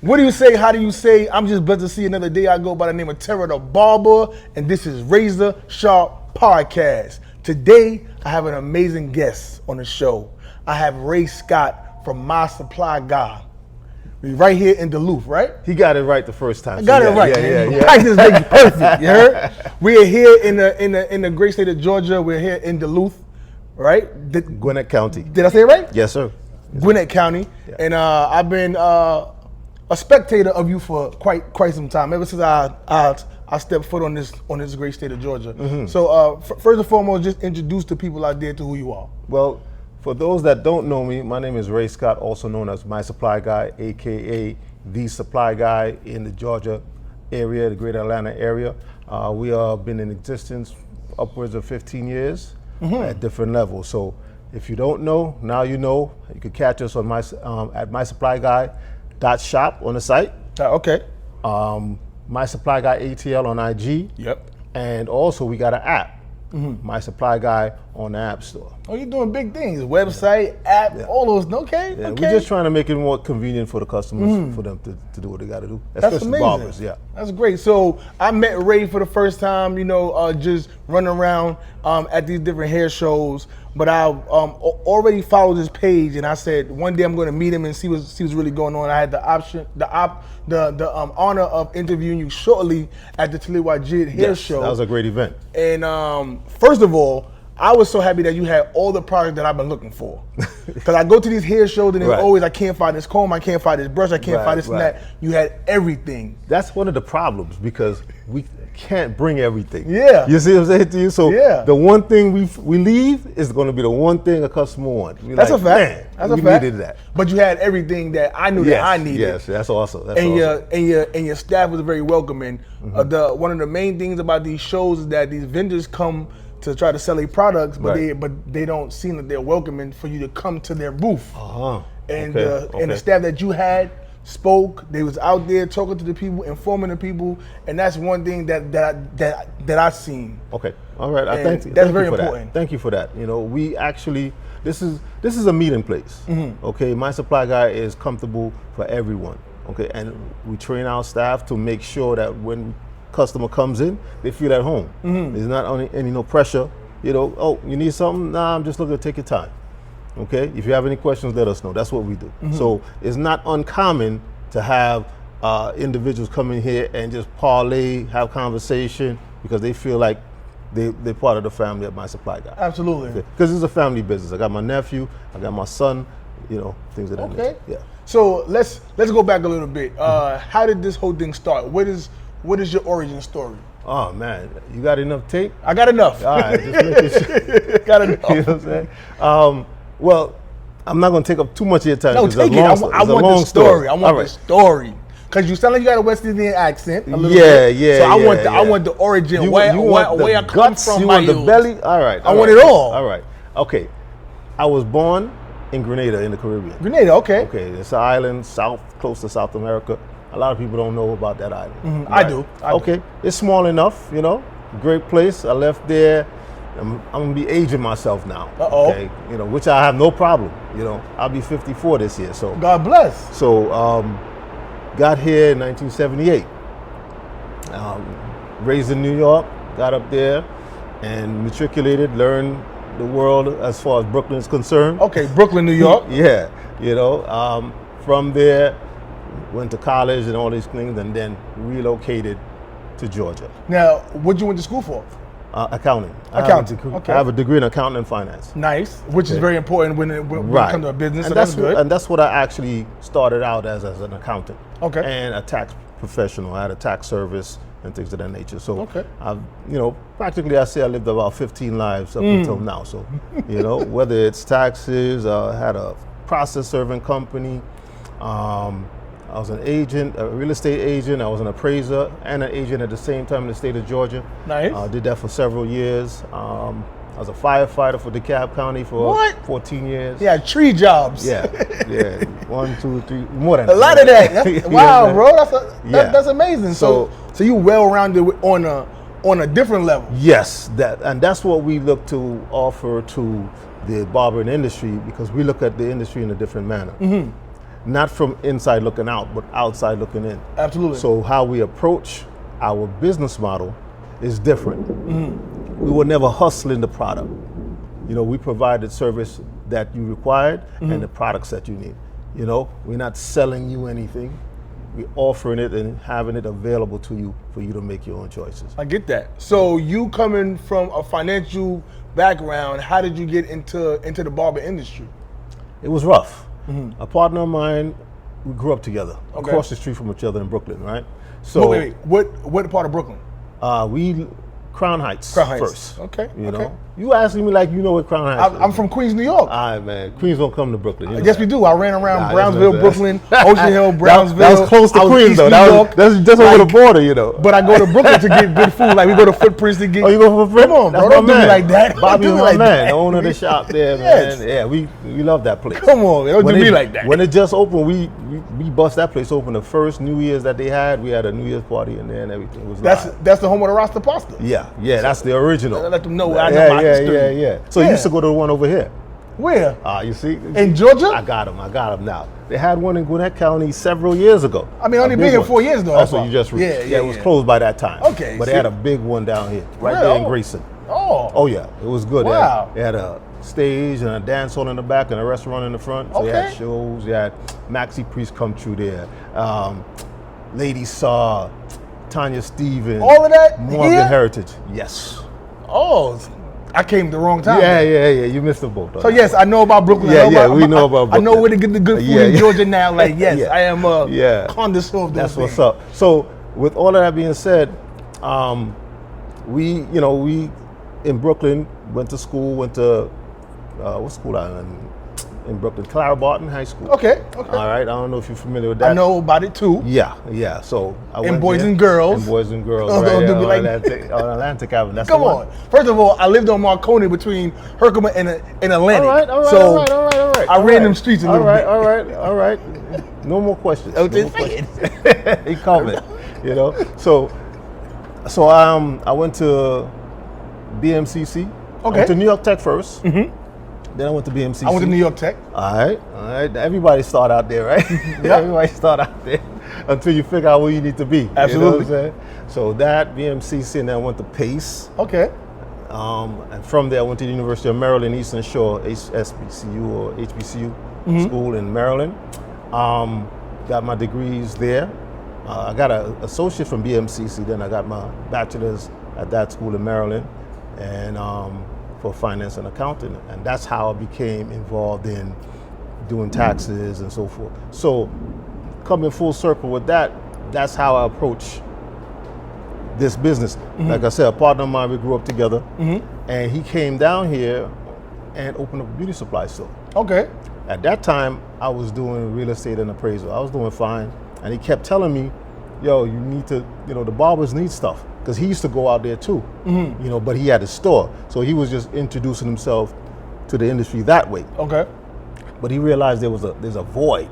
What do you say? How do you say? I'm just blessed to see another day. I go by the name of Terror the Barber, and this is Razor Sharp Podcast. Today, I have an amazing guest on the show. I have Ray Scott from My Supply Guy. We right here in Duluth, right? He got it right the first time. I got it right. Yeah. Practice makes perfect. You heard? We are here in the great state of Georgia. We're here in Duluth, right? Gwinnett County. Did I say it right? Yes, sir. Gwinnett County, yeah. And I've been a spectator of you for quite some time. Ever since I stepped foot on this great state of Georgia. Mm-hmm. So first and foremost, just introduce the people out there to who you are. Well, for those that don't know me, my name is Ray Scott, also known as My Supply Guy, aka The Supply Guy in the Georgia area, the Greater Atlanta area. We have been in existence upwards of 15 years at different levels. So if you don't know, now you know. You can catch us on at mysupplyguy.shop on the site. Okay. My Supply Guy ATL on IG. Yep. And also we got an app, My Supply Guy on the App Store. Oh, you're doing big things. Website, app, all those. Okay. Yeah, okay. We're just trying to make it more convenient for the customers, for them to do what they got to do. Especially That's amazing. barbers, yeah. That's great. So I met Ray for the first time, just running around at these different hair shows. But I already followed his page, and I said one day I'm going to meet him and see what's really going on. I had the honor of interviewing you shortly at the Taliwa Jid hair show. That was a great event. And first of all, I was so happy that you had all the products that I've been looking for. Because I go to these hair shows and it's always, I can't find this comb, I can't find this brush, I can't find this and that. You had everything. That's one of the problems because we can't bring everything. Yeah. You see what I'm saying to you? So the one thing we leave is going to be the one thing a customer wants. That's a fact. That's a fact. We needed that. But you had everything that I knew that I needed. Yes, that's awesome. That's awesome. Your staff was very welcoming. One of the main things about these shows is that these vendors come to try to sell their products, but they don't seem that they're welcoming for you to come to their booth. And the staff that you had spoke. They was out there talking to the people, informing the people, and that's one thing that I seen. Okay, all right. I thank you. That's very important. Thank you for that. We actually this is a meeting place. Okay, My Supply Guy is comfortable for everyone. Okay, and we train our staff to make sure that when customer comes in, they feel at home. There's not any pressure. Oh, you need something? Nah, I'm just looking to take your time. Okay, if you have any questions, let us know. That's what we do. So it's not uncommon to have individuals come in here and just parlay, have conversation because they feel like they're part of the family of My Supply Guy. Absolutely. Because it's a family business. I got my nephew, I got my son, things of that nature. Yeah. So let's go back a little bit. How did this whole thing start? What is your origin story? Oh man, you got enough tape? I got enough. All right, just making sure. Got enough. You know what I'm saying? Well, I'm not going to take up too much of your time. No, take it. I want the story. I want the story. Because you sound like you got a West Indian accent a little bit. Yeah. So I want the origin, where I come from. You want the belly? All right. I want it all. All right. Okay. I was born in Grenada in the Caribbean. Grenada, okay. Okay, it's an island close to South America. A lot of people don't know about that island. I do. Okay. It's small enough, great place. I left there. I'm gonna be aging myself now. Okay, which I have no problem. I'll be 54 this year. So God bless. So got here in 1978. Raised in New York, got up there, and matriculated. Learned the world as far as Brooklyn is concerned. Okay, Brooklyn, New York. Yeah, from there, went to college and all these things, and then relocated to Georgia. Now, what you went to school for? Accounting. Okay. I have a degree in accounting and finance. Nice, which is very important when it comes to a business. And so that's good. And that's what I actually started out as an accountant. Okay. And a tax professional. I had a tax service and things of that nature. So I've, practically I say I lived about 15 lives up until now. So, whether it's taxes, I had a process serving company. I was an agent, a real estate agent. I was an appraiser and an agent at the same time in the state of Georgia. Nice. Did that for several years. I was a firefighter for DeKalb County for 14 years. Yeah, tree jobs. Yeah. 1, 2, 3, more than a lot of that. Wow, bro, that's amazing. So you well-rounded on a different level. Yes, that's what we look to offer to the barbering industry because we look at the industry in a different manner. not from inside looking out, but outside looking in. Absolutely. So how we approach our business model is different. We were never hustling the product. You know, we provided service that you required and the products that you need. You know, we're not selling you anything. We're offering it and having it available to you for you to make your own choices. I get that. So you coming from a financial background, how did you get into the barber industry? It was rough. A partner of mine, we grew up together, Okay. across the street from each other in Brooklyn, right? So Wait. What part of Brooklyn? we Crown Heights Crown Heights. first. Okay, You okay. know, you asking me like you know what Crown Heights is. I'm from Queens, New York. All right, man. Queens don't come to Brooklyn. You know Yes, that. we do. I ran around Nah, Brownsville, that's what Brooklyn, Ocean Hill, Brownsville. That was close to I was Queens East though. New York. That's just over the border, you know. But I go to Brooklyn to get good food. Like we go to Footprints to get. Oh, you go for a friend? Come on, That's bro. my Don't do me man. like that. Don't Bobby do is me my like man, that. the owner of the shop there, Yes. man. Yeah, we love that place. Come on, man. Don't When do me it- like that. When it just opened, we bust that place open. The first New Year's that they had, we had a New Year's party in there and everything was live. That's the home of the Rasta pasta. Yeah, that's the original. Let them know I know my history. Yeah. So you used to go to the one over here. Where? You see? In Georgia? I got them now. They had one in Gwinnett County several years ago. I mean, A only big been here one. 4 years though. Oh, that's so why. you just yeah, it was closed by that time. Okay, but see? they had a big one down here, right Yeah, there in oh. Grayson. Oh. Oh yeah, it was good. Wow. They had a stage and a dance hall in the back and a restaurant in the front. So they had Okay. shows. They had Maxi Priest come through there. Lady Saw, Tanya Stevens. All of that Morgan here? Heritage. Yes. Oh, I came the wrong time. Yeah. You missed the boat. on So that yes, one. I know about Brooklyn. Yeah, I know we know about I know Brooklyn. where to get the good food Yeah, in yeah. Georgia now. Like yes, Yeah. I am a Yeah. connoisseur of those That's things. what's up. So with all of that being said, we in Brooklyn went to school. Went to what school in Brooklyn? Clara Barton High School. Okay. All right. I don't know if you're familiar with that. I know about it too. Yeah. So I went Boys there. and Girls. And Boys and Girls. Oh, right don't do there me on like Atlantic, on Atlantic Avenue. That's Come the on. one. First of all, I lived on Marconi between Herkimer and Atlantic. All right. So all right. I ran them streets a little bit. All right. No more questions. I was No just more saying. questions. He coming, you know. So I went to BMCC. I Okay. went to New York Tech first. Mm-hmm. Then I went to BMCC. I went to New York Tech. All right. Everybody start out there, right? Yeah. Everybody start out there until you figure out where you need to be. Absolutely. You know what I'm saying? So that BMCC, and then I went to Pace. Okay. And from there, I went to the University of Maryland, Eastern Shore, SBCU or HBCU school in Maryland. Got my degrees there. I got an associate from BMCC, then I got my bachelor's at that school in Maryland, and for finance and accounting. And that's how I became involved in doing taxes and so forth. So coming full circle with that, that's how I approach this business. Like I said, a partner of mine, we grew up together, and he came down here and opened up a beauty supply store. Okay. At that time, I was doing real estate and appraisal. I was doing fine, and he kept telling me, yo, you need to, the barbers need stuff. Because he used to go out there too, but he had a store. So he was just introducing himself to the industry that way. Okay. But he realized there's a void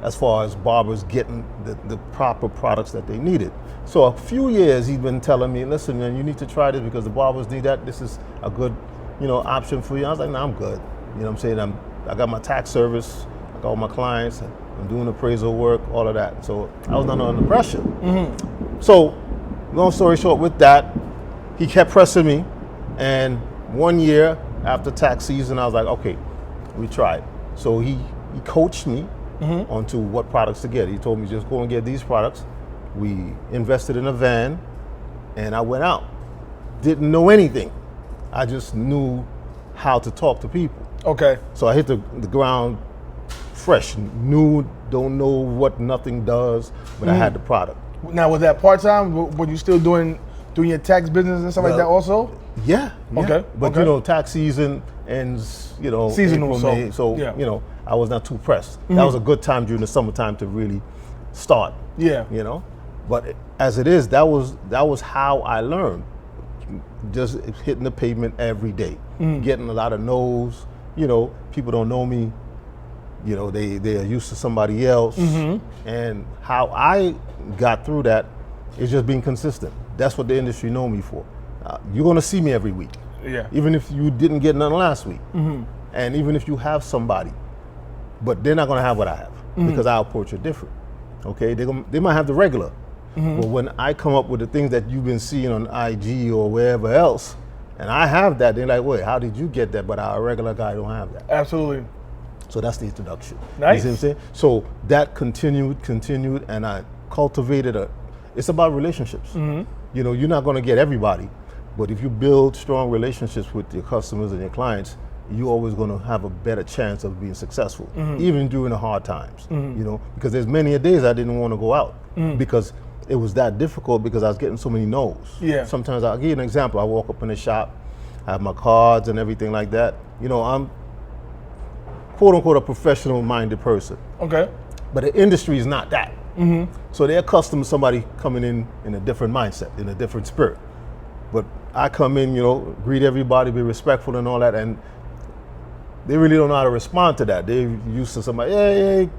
as far as barbers getting the proper products that they needed. So a few years he's been telling me, listen, man, you need to try this because the barbers need that. This is a good, option for you. I was like, no, I'm good. You know what I'm saying? I got my tax service. I got all my clients. I'm doing appraisal work, all of that. So I was not under pressure. So long story short, with that, he kept pressing me. And 1 year after tax season, I was like, okay, we tried. So he coached me onto what products to get. He told me just go and get these products. We invested in a van and I went out. Didn't know anything. I just knew how to talk to people. Okay. So I hit the ground fresh, new, don't know what nothing does, but I had the product. Now, was that part time? Were you still doing your tax business and stuff like that also? Yeah. Okay, But okay. tax season ends, Seasonal, April, so, May, yeah. I was not too pressed. That was a good time during the summertime to really start. Yeah. But as it is, that was how I learned. Just hitting the pavement every day, getting a lot of no's. People don't know me. They are used to somebody else. And how I got through that is just being consistent. That's what the industry know me for. You're gonna see me every week. Yeah. Even if you didn't get none last week, and even if you have somebody, but they're not gonna have what I have. because I approach it different. Okay, they might have the regular, but when I come up with the things that you've been seeing on IG or wherever else, and I have that, they're like, wait, how did you get that? But our regular guy don't have that. Absolutely. So that's the introduction. Nice. You see what I'm saying? So that continued, and I cultivated it's about relationships. You know, you're not gonna get everybody, but if you build strong relationships with your customers and your clients, you're always gonna have a better chance of being successful, even during the hard times, you know, because there's many a days I didn't wanna go out because it was that difficult because I was getting so many no's. Yeah. Sometimes I'll give you an example. I walk up in the shop, I have my cards and everything like that. You know, I'm quote unquote a professional minded person. Okay. But the industry is not that. So they're accustomed to somebody coming in a different mindset, in a different spirit. But I come in, you know, greet everybody, be respectful and all that, and they really don't know how to respond to that. They're used to somebody, hey,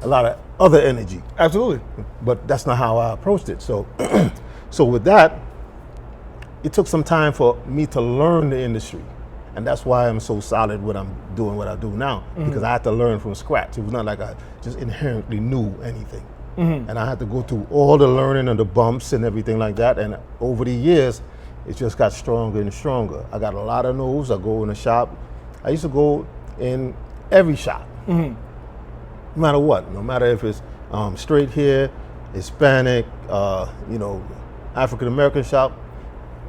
a lot of other energy. Absolutely. But that's not how I approached it. So, so with that, it took some time for me to learn the industry. And that's why I'm so solid what I'm doing, what I do now, because I had to learn from scratch. It was not like I just inherently knew anything. And I had to go through all the learning and the bumps and everything like that. And over the years, it just got stronger and stronger. I got a lot of no's. I go in a shop. I used to go in every shop, no matter what, no matter if it's straight hair, Hispanic, you know, African-American shop,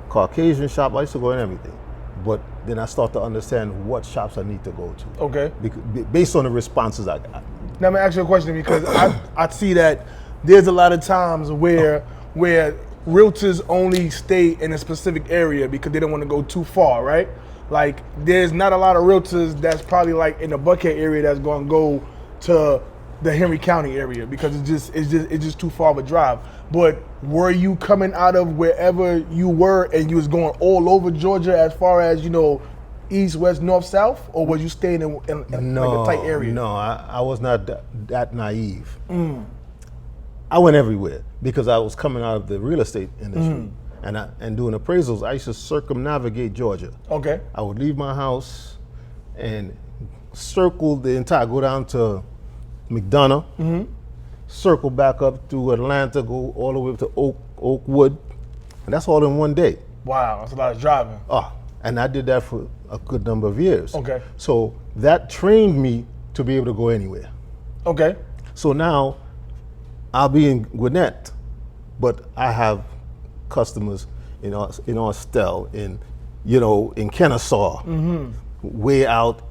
Caucasian shop. I used to go in everything. But then I start to understand what shops I need to go to. Okay. Based on the responses I got. Now I'm gonna ask you a question because I see that there's a lot of times where realtors only stay in a specific area because they don't want to go too far, right? Like there's not a lot of realtors that's probably like in the Buckhead area that's gonna go to the Henry County area because it's just too far of a drive. But were you coming out of wherever you were and you was going all over Georgia as far as, you know, east, west, north, south, or was you staying in like a tight area? No, I was not that naive. I went everywhere because I was coming out of the real estate industry and doing appraisals. I used to circumnavigate Georgia. Okay. I would leave my house and circle the entire, go down to McDonough, circle back up to Atlanta, go all the way up to Oakwood, and that's all in one day. Wow, that's a lot of driving. Oh, and I did that for a good number of years. Okay. So that trained me to be able to go anywhere. Okay. So now I'll be in Gwinnett, but I have customers in Austell, in Kennesaw, way out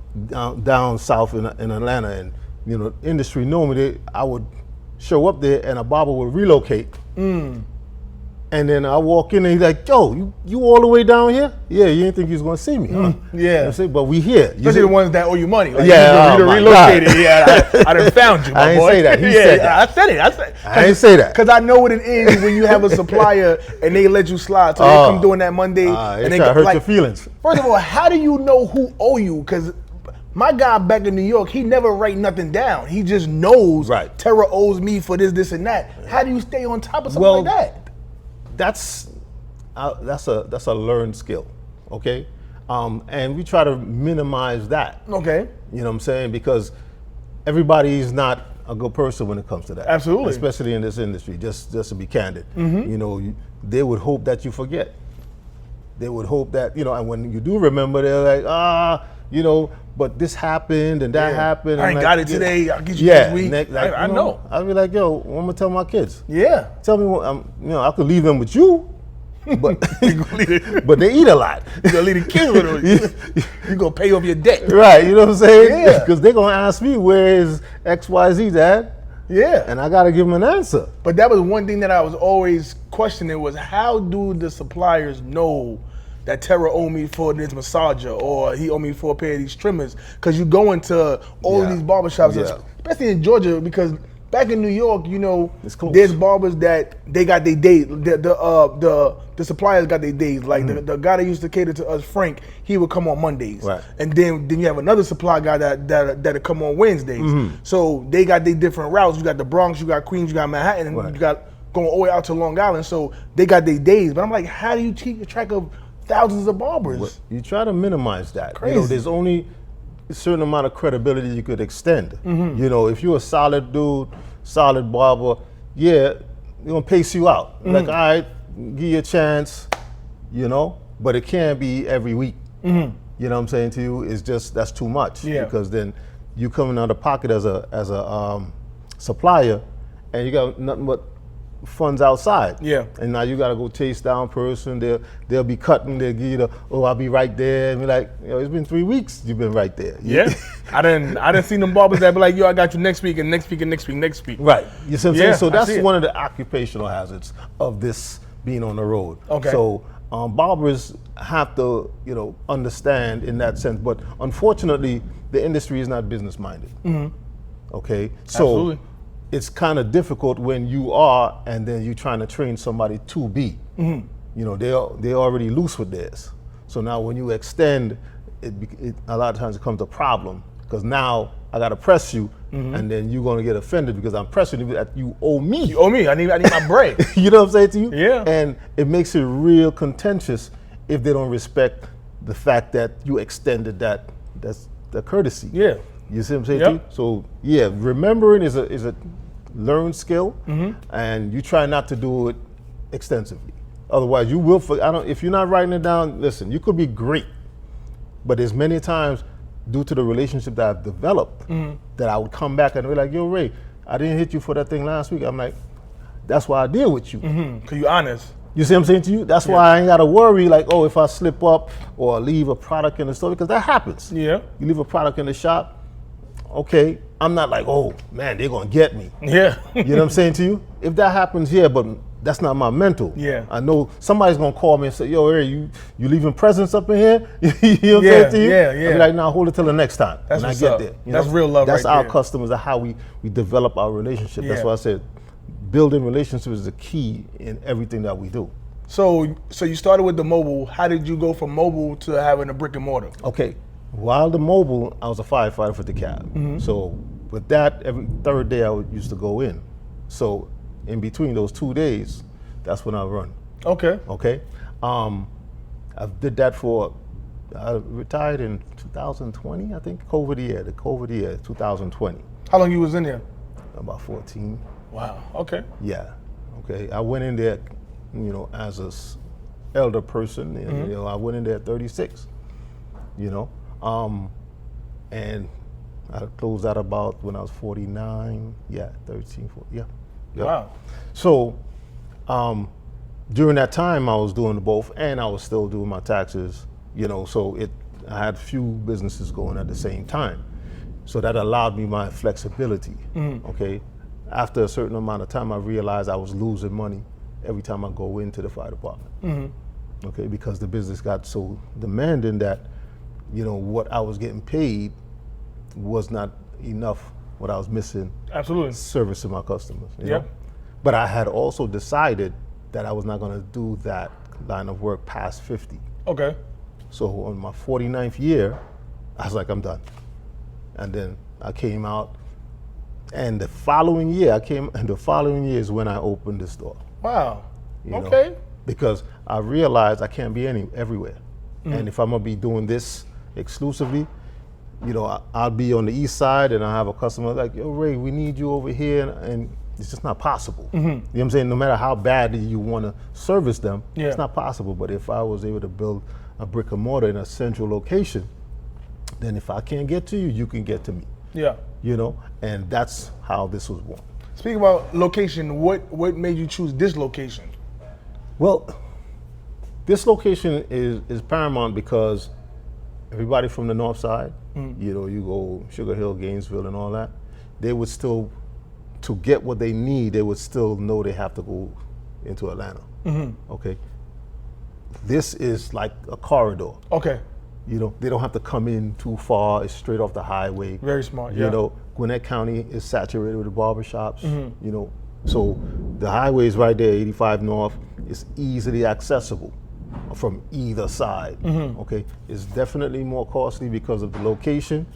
down south in Atlanta, and you know, industry normally I would show up there and a barber would relocate. And then I walk in and he's like, yo, you all the way down here? Yeah, you didn't think you was gonna see me, huh? Yeah. I say, but we here. Especially the ones that owe you money. Like, yeah, you relocated. Yeah, I done found you, my I didn't boy. say that. He said that. I said it. I didn't say that. Because I know what it is when you have a supplier and they let you slide. So they come doing that Monday. And they try to hurt your feelings. First of all, how do you know who owe you? Because my guy back in New York, he never write nothing down. He just knows Terra owes me for this, and that. How do you stay on top of something like that? That's a learned skill, okay? And we try to minimize that. Okay. You know what I'm saying? Because everybody is not a good person when it comes to that. Absolutely. Especially in this industry, just to be candid. You know, they would hope that you forget. They would hope that, you know, and when you do remember, they're like, you know, but this happened and that happened. I ain't got it today. I'll get you next week. I know. I'll be like, yo, I'm gonna tell my kids. Yeah. Tell me what, you know, I could leave them with you, but but they eat a lot. You gonna leave the kids with them. You gonna pay off your debt. Right, you know what I'm saying? Yeah. Because they're gonna ask me, where is XYZ, Dad? Yeah. And I gotta give them an answer. But that was one thing that I was always questioning was how do the suppliers know that Terra owe me for this massager or he owe me for a pair of these trimmers? Because you go into all of these barbershops, especially in Georgia, because back in New York, you know, there's barbers that they got their days. The suppliers got their days. Like the guy that used to cater to us, Frank, he would come on Mondays. Right. And then you have another supply guy that'll come on Wednesdays. So they got their different routes. You got the Bronx, you got Queens, you got Manhattan, and you got going all the way out to Long Island. So they got their days. But I'm like, how do you keep track of thousands of barbers? You try to minimize that. Crazy. You know, there's only a certain amount of credibility you could extend. You know, if you're a solid dude, solid barber, yeah, they're gonna pace you out. Like, all right, give you a chance, you know, but it can't be every week. You know what I'm saying to you? It's just, that's too much. Yeah. Because then you coming out of pocket as a supplier, and you got nothing but funds outside. Yeah. And now you gotta go chase down person. They'll be cutting. They'll give you the, oh, I'll be right there. And be like, you know, it's been 3 weeks. You've been right there. Yeah. I didn't see them barbers that be like, yo, I got you next week and next week and next week, next week. Right. You see what I'm saying? So I that's see it. one of the occupational hazards of this being on the road. Okay. So barbers have to, you know, understand in that sense. But unfortunately, the industry is not business minded. Okay. So Absolutely. it's kind of difficult when you are, and then you're trying to train somebody to be. You know, they're already loose with theirs. So now when you extend, it a lot of times it becomes a problem, because now I got to press you, and then you're going to get offended because I'm pressing you that you owe me. You owe me. I need my bread. You know what I'm saying to you? Yeah. And it makes it real contentious if they don't respect the fact that you extended that's the courtesy. Yeah. You see what I'm saying Yep. to you? So yeah, remembering is a learned skill, and you try not to do it extensively. Otherwise, you will. If you're not writing it down, listen. You could be great, but there's many times, due to the relationship that I've developed, that I would come back and be like, "Yo, Ray, I didn't hit you for that thing last week." I'm like, "That's why I deal with you." Cause you honest. You see what I'm saying to you? That's why I ain't gotta worry like, oh, if I slip up or leave a product in the store, because that happens. Yeah. You leave a product in the shop, okay, I'm not like, oh man, they're gonna get me. Yeah. You know what I'm saying to you? If that happens, yeah, but that's not my mental. Yeah. I know somebody's gonna call me and say, yo, Ray, you leaving presents up in here? You know what I'm saying to you? Yeah, I'll yeah. be like, nah, hold it till the next time. That's when I what's get up. there. That's real love That's right our there. customers, that's how we develop our relationship. That's Yeah. why I said building relationships is the key in everything that we do. So you started with the mobile. How did you go from mobile to having a brick and mortar? Okay, while the mobile, I was a firefighter for the cab. So with that, every third day I used to go in. So in between those 2 days, that's when I run. Okay. Okay, I did that I retired in 2020, I think, the COVID year, 2020, How long you was in there? about 14. Wow. Okay. Yeah, okay, I went in there, you know, as a elder person, and you know, I went in there at 36, you know, and I closed out about when I was 49, 13, 14, yeah. Wow. So during that time I was doing both, and I was still doing my taxes, you know, so I had few businesses going at the same time. So that allowed me my flexibility, okay? After a certain amount of time, I realized I was losing money every time I go into the fire department, okay? Because the business got so demanding that, you know, what I was getting paid was not enough, what I was missing Absolutely. servicing my customers. You Yep. know? But I had also decided that I was not going to do that line of work past 50. Okay. So on my 49th year, I was like, I'm done. And then I came out, and the following year is when I opened the store. Wow. You know? Okay. Because I realized I can't be everywhere. And if I'm gonna be doing this exclusively, you know, I'll be on the east side and I'll have a customer like, yo, Ray, we need you over here, and it's just not possible. You know what I'm saying? No matter how badly you wanna service them, Yeah. it's not possible. But if I was able to build a brick and mortar in a central location, then if I can't get to you, you can get to me. Yeah. You know, and that's how this was born. Speaking about location, what made you choose this location? Well, this location is paramount because everybody from the north side, you know, you go Sugar Hill, Gainesville, and all that, they would still, to get what they need, they would still know they have to go into Atlanta. Okay. This is like a corridor. Okay. You know, they don't have to come in too far. It's straight off the highway. Very smart. Yeah. You know, Gwinnett County is saturated with the barbershops. You know, so the highway is right there, 85 North. It's easily accessible from either side. Okay, it's definitely more costly because of the location,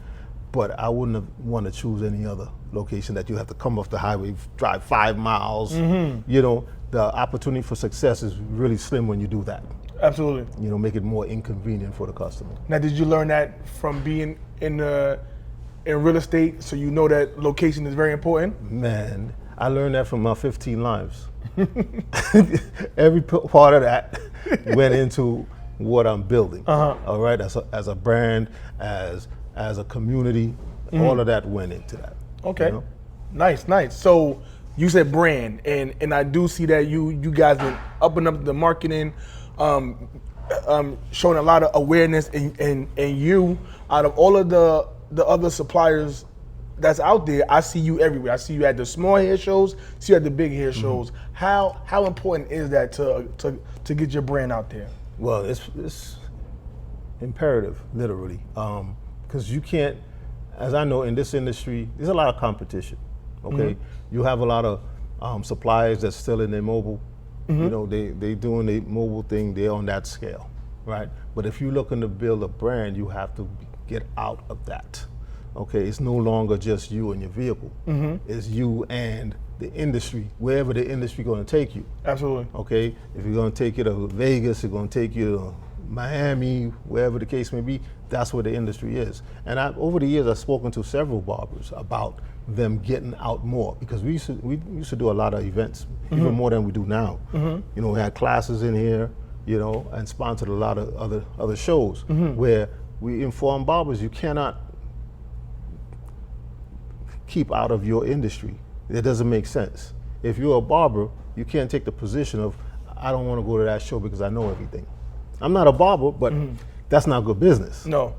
but I wouldn't have want to choose any other location that you have to come off the highway, drive 5 miles. You know, the opportunity for success is really slim when you do that. Absolutely. You know, make it more inconvenient for the customer. Now, did you learn that from being in real estate, so you know that location is very important? Man, I learned that from my 15 lives. Every part of that went into what I'm building. All right, as a brand, as a community, all of that went into that. Okay, nice. So you said brand, and I do see that you guys been upping up the marketing, showing a lot of awareness, and you, out of all of the other suppliers that's out there, I see you everywhere. I see you at the small hair shows, see you at the big hair shows. How important is that to get your brand out there? Well, it's imperative, literally, because you can't, as I know in this industry, there's a lot of competition. Okay, you have a lot of suppliers that's still in their mobile. You know, they doing the mobile thing. They're on that scale, right? But if you're looking to build a brand, you have to get out of that. Okay, it's no longer just you and your vehicle. It's you and the industry, wherever the industry going to take you. Absolutely. Okay, if you're going to take you to Vegas, you're going to take you to Miami, wherever the case may be, that's where the industry is. And over the years, I've spoken to several barbers about them getting out more, because we used to do a lot of events, even more than we do now. You know, we had classes in here, you know, and sponsored a lot of other shows where we inform barbers you cannot keep out of your industry. It doesn't make sense. If you're a barber, you can't take the position of, I don't want to go to that show because I know everything. I'm not a barber, but that's not good business. No.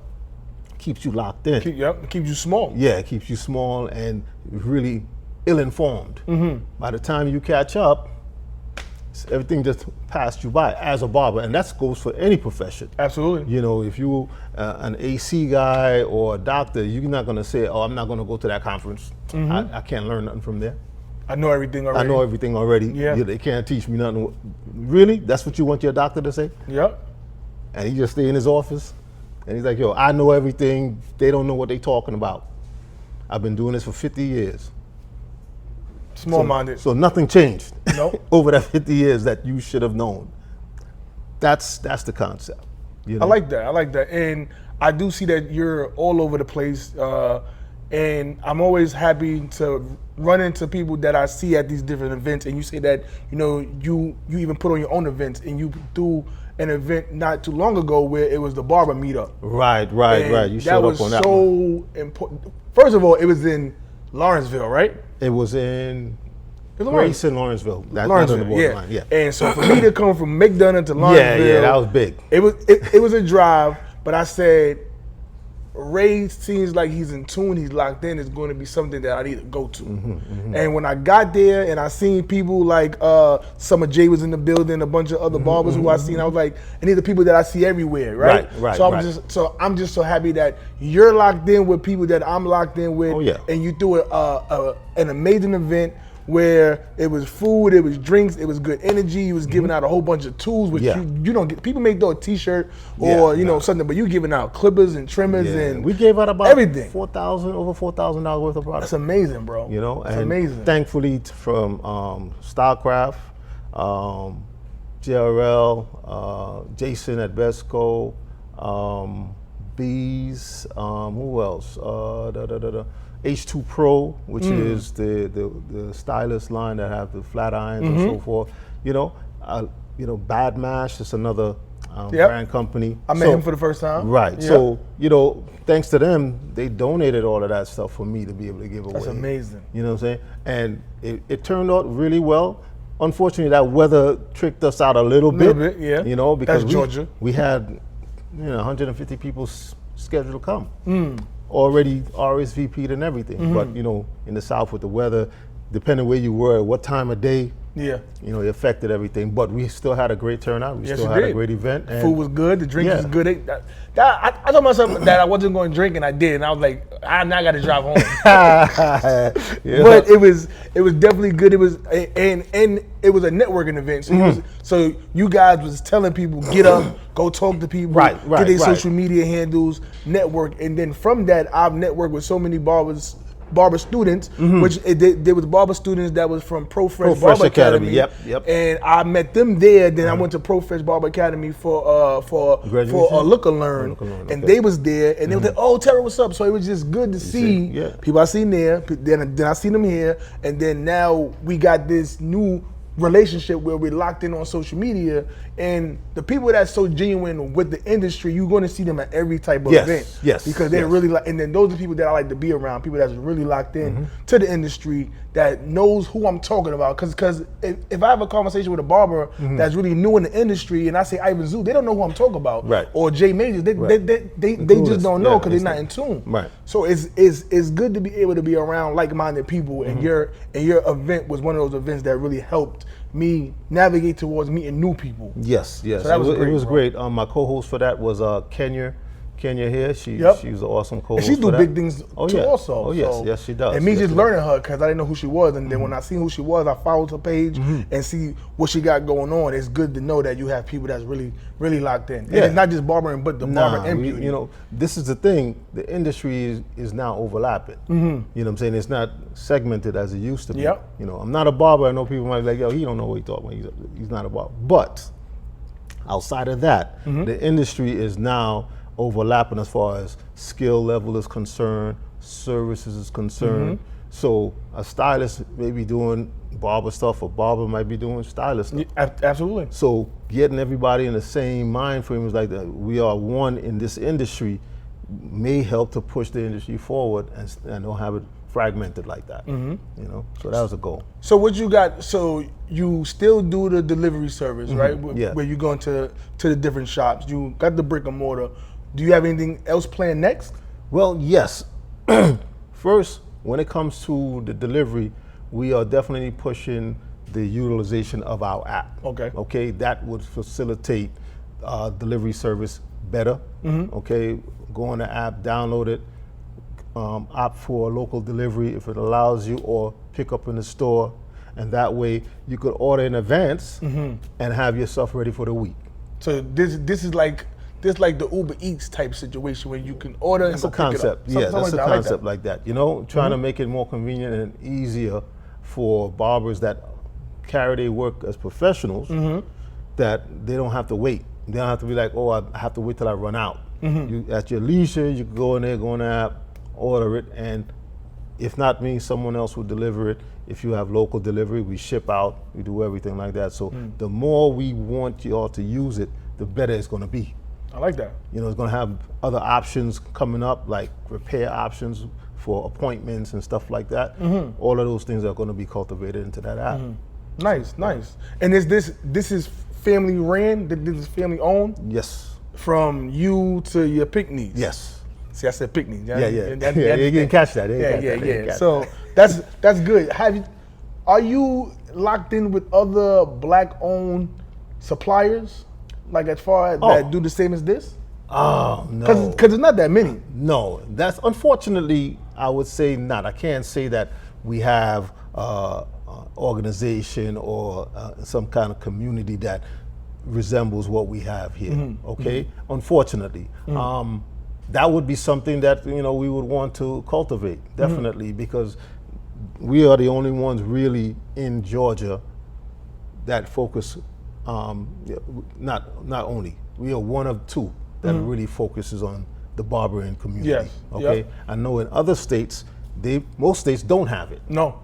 Keeps you locked in. Keeps you small. Yeah, it keeps you small and really ill-informed. By the time you catch up, everything just passed you by as a barber, and that goes for any profession. Absolutely. You know, if you an AC guy or a doctor, you're not going to say, "Oh, I'm not going to go to that conference. I can't learn nothing from there. I know everything already." I know everything already. Yeah. They can't teach me nothing. Really? That's what you want your doctor to say? Yep. And he just stay in his office, and he's like, "Yo, I know everything. They don't know what they talking about. I've been doing this for 50 years." Small-minded. So nothing changed. Nope. Over that 50 years that you should have known. That's the concept. You know? I like that. And I do see that you're all over the place. And I'm always happy to run into people that I see at these different events. And you say that, you know, you even put on your own events, and you do an event not too long ago where it was the Barber meetup. Right. You showed up on that one. That was so important. First of all, it was in Lawrenceville, right? It was in Grayson, Lawrenceville. That's Lawrenceville, the borderline, yeah. And so for me to come from McDonough to Lawrenceville, yeah, that was big. It was a drive, but I said, Ray seems like he's in tune, he's locked in. It's going to be something that I need to go to. And when I got there and I seen people like Summer J was in the building, a bunch of other barbers who I seen, I was like, and these are people that I see everywhere, right? So I'm just so happy that you're locked in with people that I'm locked in with. Oh, yeah. And you threw an amazing event where it was food, it was drinks, it was good energy. You was giving out a whole bunch of tools, which you don't get. People may throw a T-shirt or know something, but you giving out clippers and trimmers and we gave out about everything. over $4,000 worth of products. That's amazing, bro. You know, that's and amazing. Thankfully from Starcraft, JRL, Jason at Besco, Bees, who else? H2 Pro, which is the stylist line that have the flat irons and so forth. You know, Bad Mash is another brand company. I met him for the first time. Right. Yep. So, you know, thanks to them, they donated all of that stuff for me to be able to give away. That's amazing. You know what I'm saying? And it turned out really well. Unfortunately, that weather tricked us out a little bit. Yeah. You know, because that's Georgia. We had 150 people scheduled to come. Already RSVP'd and everything. But, you know, in the South with the weather, depending where you were, what time of day, you know, it affected everything. But we still had a great turnout. We still had a great event. And food was good. The drink was good. I told myself that I wasn't going to drink, and I did. And I was like, I got to drive home. But it was definitely good. It was and it was a networking event. So, so you guys was telling people, get up, go talk to people, get their social media handles, network. And then from that, I've networked with so many barbers barber students, which there was barber students that was from Pro Fresh Fresh Barber Academy, Academy. yep. And I met them there. Then I went to Pro Fresh Barber Academy for a look and learn, and they was there, and they was like, "Oh, Terry, what's up?" So it was just good to see people I seen there. Then I seen them here, and then now we got this new relationship where we're locked in on social media, and the people that's so genuine with the industry, you're going to see them at every type of event. Because they're really like, and then those are the people that I like to be around, people that's really locked in to the industry, that knows who I'm talking about. Because if I have a conversation with a barber that's really new in the industry, and I say Ivan Zoo, they don't know who I'm talking about, or Jay Majors, they just don't know because they're not in tune. So it's good to be able to be around like-minded people, and your event was one of those events that really helped me navigate towards meeting new people. Yes. So that was great, it was bro. great. My co-host for that was Kenya here. She was an awesome co-host. And she do big things too also. Oh yes, yes she does. And me just learning her, because I didn't know who she was, and then when I seen who she was, I followed her page and see what she got going on. It's good to know that you have people that's really, really locked in. And it's not just barbering, but the barber and beauty. You know, this is the thing. The industry is now overlapping. You know what I'm saying? It's not segmented as it used to be. You know, I'm not a barber. I know people might be like, yo, he don't know what he's talking about. He's not a barber. But outside of that, the industry is now overlapping as far as skill level is concerned, services is concerned. So a stylist may be doing barber stuff, a barber might be doing stylist stuff. Absolutely. So getting everybody in the same mind frame is like that. We are one in this industry may help to push the industry forward and don't have it fragmented like that. You know, so that was a goal. So what you got? So you still do the delivery service, right? Where you going to the different shops. You got the brick and mortar. Do you have anything else planned next? Well, yes. First, when it comes to the delivery, we are definitely pushing the utilization of our app. Okay, that would facilitate delivery service better. Okay, go on the app, download it, opt for local delivery if it allows you, or pick up in the store, and that way you could order in advance and have yourself ready for the week. So this is like the Uber Eats type situation where you can order and It's go a concept. pick it up. That's a concept like that. You know, trying to make it more convenient and easier for barbers that carry their work as professionals, that they don't have to wait. They don't have to be like, oh, I have to wait till I run out. You, at your leisure, you can go in there, go on the app, order it, and if not me, someone else will deliver it. If you have local delivery, we ship out, we do everything like that. So the more we want y'all to use it, the better it's gonna be. I like that. You know, it's going to have other options coming up, like repair options for appointments and stuff like that. All of those things are going to be cultivated into that app. Nice. And this is family ran? This is family owned? Yes. From you to your picnics? Yes. See, I said picnics. Yeah. You didn't catch that. Yeah. So that's good. Are you locked in with other black-owned suppliers? Like as far as that do the same as this? Oh, no. Because it's not that many. No, that's unfortunately, I would say not. I can't say that we have organization or some kind of community that resembles what we have here, okay? Unfortunately. That would be something that, you know, we would want to cultivate, definitely, because we are the only ones really in Georgia that focus. Not only, we are one of two that really focuses on the barbering community. Yes. Okay. I know in other states, most states don't have it. No.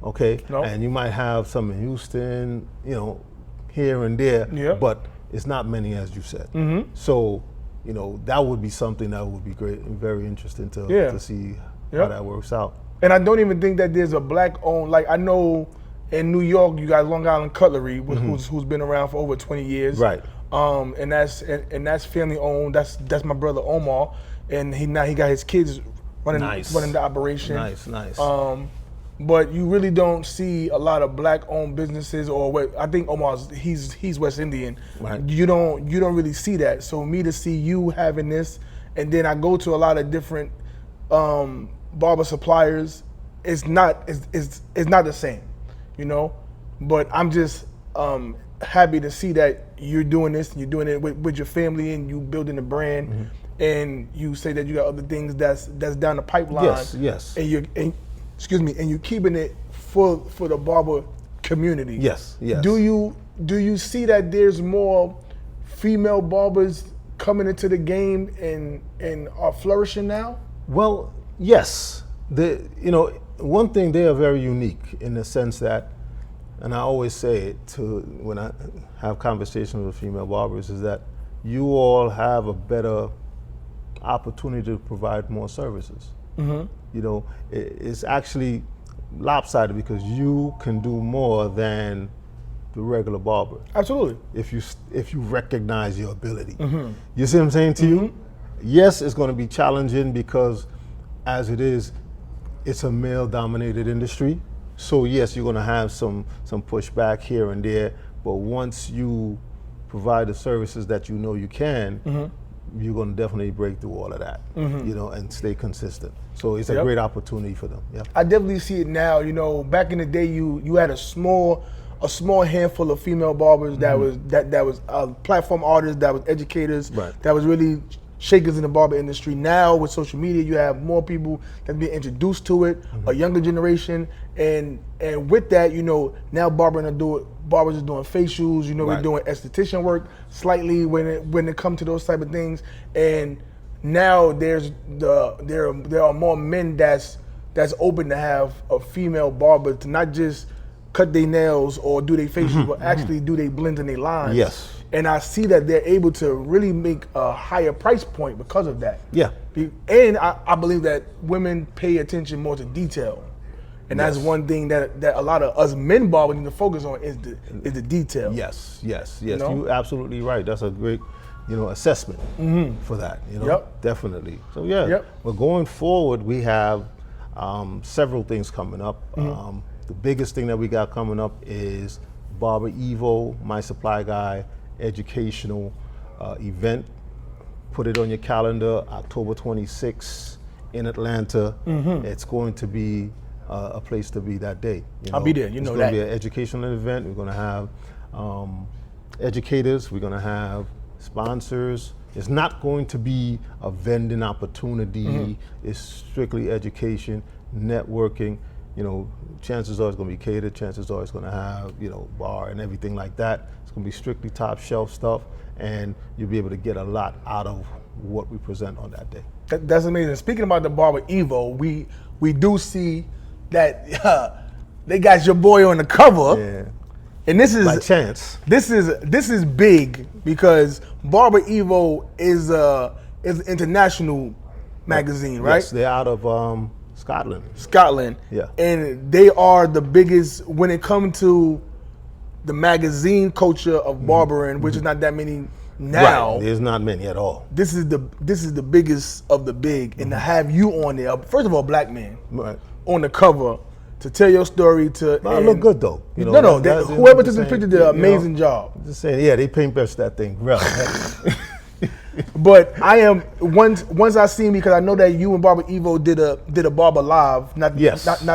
Okay. No. And you might have some in Houston, you know, here and there, but it's not many, as you said. So, you know, that would be something that would be great and very interesting to see how that works out. And I don't even think that there's a black-owned, like I know. In New York, you got Long Island Cutlery, who's been around for over 20 years. Right. And that's family owned. That's my brother Omar, and he got his kids running the operation. Nice. But you really don't see a lot of black-owned businesses, or what I think Omar's he's West Indian. Right. You don't really see that. So me to see you having this, and then I go to a lot of different barber suppliers. It's not the same. You know, but I'm just happy to see that you're doing this and you're doing it with your family and you building a brand. and you say that you got other things that's down the pipeline. Yes. And you're keeping it for the barber community. Yes. Do you see that there's more female barbers coming into the game and are flourishing now? Well, yes. One thing, they are very unique in the sense that, and I always say it to when I have conversations with female barbers, is that you all have a better opportunity to provide more services. It's actually lopsided because you can do more than the regular barber. Absolutely. If you recognize your ability. You see what I'm saying to you? Yes, it's going to be challenging because as it is, it's a male-dominated industry. So yes, you're going to have some pushback here and there, but once you provide the services that you can, you're going to definitely break through all of that, and stay consistent. So it's a great opportunity for them. Yeah. I definitely see it now. Back in the day, you had a small handful of female barbers that was platform artists, that was educators, that was really shakers in the barber industry. Now with social media, you have more people that being introduced to it, a younger generation, and with that, now barbers are doing facials. We're doing esthetician work slightly when it comes to those type of things, and now there are more men that's open to have a female barber to not just cut their nails or do their facials, but actually do their blends and their lines. Yes. And I see that they're able to really make a higher price point because of that. Yeah. And I believe that women pay attention more to detail. And that's one thing that a lot of us men barbers need to focus on is the detail. Yes. You're absolutely right. That's a great, assessment for that. Definitely. So but going forward, we have several things coming up. The biggest thing that we got coming up is Barber Evo, My Supply Guy, educational event. Put it on your calendar, October 26th in Atlanta. It's going to be a place to be that day. I'll be there, It's going to be an educational event. We're going to have educators. We're going to have sponsors. It's not going to be a vending opportunity. It's strictly education, networking. Chances are it's going to be catered. Chances are it's going to have, bar and everything like that. It's going to be strictly top shelf stuff, and you'll be able to get a lot out of what we present on that day. That's amazing. Speaking about the Barber Evo, we do see that they got your boy on the cover. Yeah. And this is by chance. This is big because Barber Evo is an international magazine, right? Yes, they're out of Scotland. Yeah. And they are the biggest when it comes to the magazine culture of barbering, which is not that many now. Right. There's not many at all. This is the biggest of the big, and to have you on there, first of all, black man on the cover to tell your story. I look good though. Whoever took the picture did an amazing job. Just saying, they paintbrushed that thing, bro. But I am once I seen, because I know that you and Barber Evo did a Barber Live not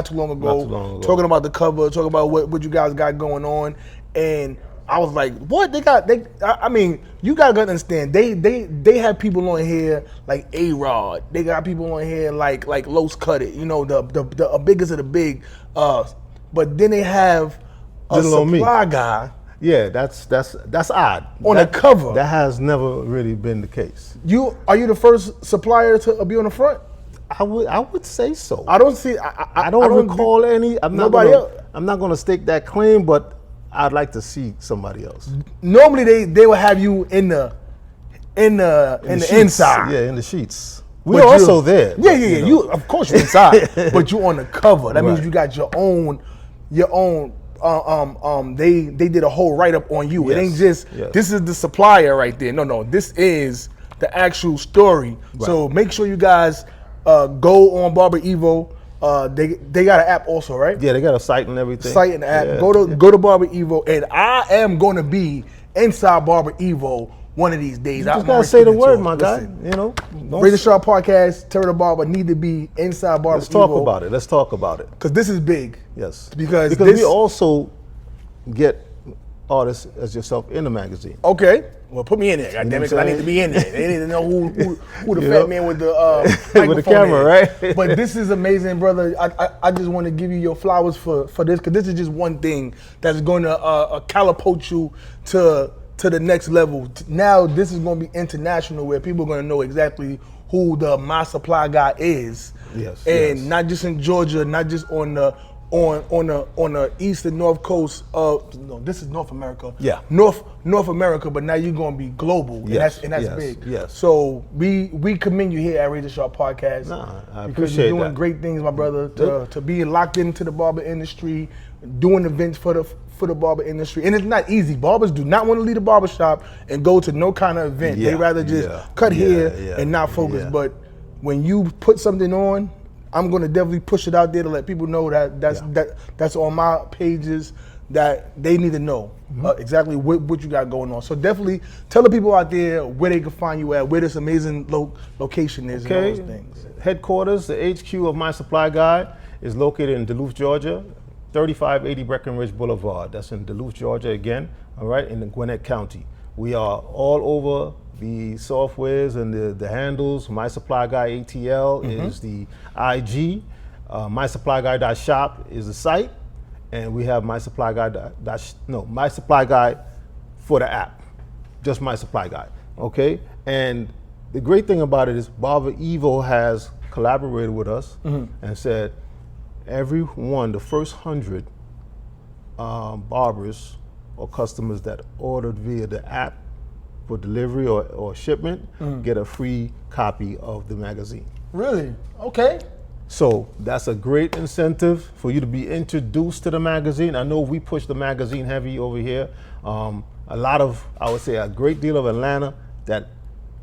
too long ago, talking about the cover, talking about what you guys got going on, and I was like, what I mean, you gotta understand, they have people on here like A-Rod, they got people on here like Los Cut It, the biggest of the big, but then they have a supply guy. Yeah, that's odd. On the cover. That has never really been the case. Are you the first supplier to be on the front? I would say so. I don't see. I don't recall any. I'm not going to stake that claim, but I'd like to see somebody else. Normally they will have you in the inside. Yeah, in the sheets. We're also there. Yeah. You of course you're inside, but you on the cover. That means you got your own. They did a whole write-up on you. It ain't just this is the supplier right there. No, this is the actual story. Right. So make sure you guys go on Barber Evo. They got an app also, right? Yeah, they got a site and everything. Site and app. Yeah. Go to Barber Evo, and I am going to be inside Barber Evo one of these days. You just gotta say the word, my guy. Razor Sharp Podcast, Terror the Barber need to be inside Barber Evo. Let's talk about it. Because this is big. Yes. Because we also get artists as yourself in the magazine. Okay. Well, put me in there, goddammit, because I need to be in there. They need to know who the You fat know? man with the microphone With the camera, is. right? But this is amazing, brother. I just want to give you your flowers for this, because this is just one thing that's going to catapult you to the next level. Now this is going to be international, where people are going to know exactly who the My Supply Guy is. Yes. And not just in Georgia, not just on the east and north coast of, no, this is North America. Yeah. North America, but now you're gonna be global. Yes, And that's yes, big. yes. So we commend you here at Razor Sharp Podcast. Nah, I because appreciate you're doing that. great things, my brother, to be locked into the barber industry, doing events for the barber industry. And it's not easy. Barbers do not want to leave the barber shop and go to no kind of event. They rather just cut hair and not focus. Yeah. But when you put something on, I'm gonna definitely push it out there to let people know that's on my pages, that they need to know exactly what you got going on. So definitely tell the people out there where they can find you at, where this amazing location is, and all those things. Headquarters, the HQ of My Supply Guy is located in Duluth, Georgia, 3580 Breckenridge Boulevard. That's in Duluth, Georgia again, all right, in Gwinnett County. We are all over the softwares and the handles. My Supply Guy ATL is the IG. MySupplyGuy.shop is the site. And we have My Supply Guy for the app. Just My Supply Guy, okay? And the great thing about it is Barber Evo has collaborated with us and said, everyone, the first 100 barbers or customers that ordered via the app for delivery or shipment get a free copy of the magazine. Really? Okay. So that's a great incentive for you to be introduced to the magazine. I know we push the magazine heavy over here. A lot of, I would say a great deal of Atlanta that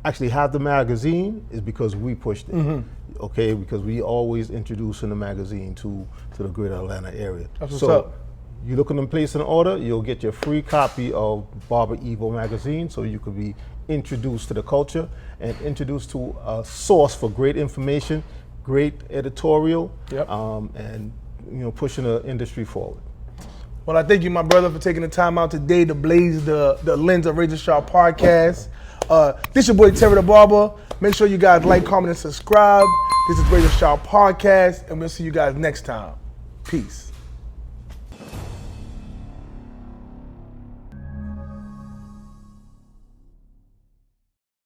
actually have the magazine is because we pushed it. Okay, because we always introduce in the magazine to the greater Atlanta area. That's what's up. You looking to place an order, you'll get your free copy of Barber Evo magazine, so you could be introduced to the culture and introduced to a source for great information, great editorial, and pushing the industry forward. Well, I thank you, my brother, for taking the time out today to blaze the lens of Razor Sharp Podcast. This your boy Terry the Barber. Make sure you guys like, comment, and subscribe. This is Razor Sharp Podcast, and we'll see you guys next time. Peace.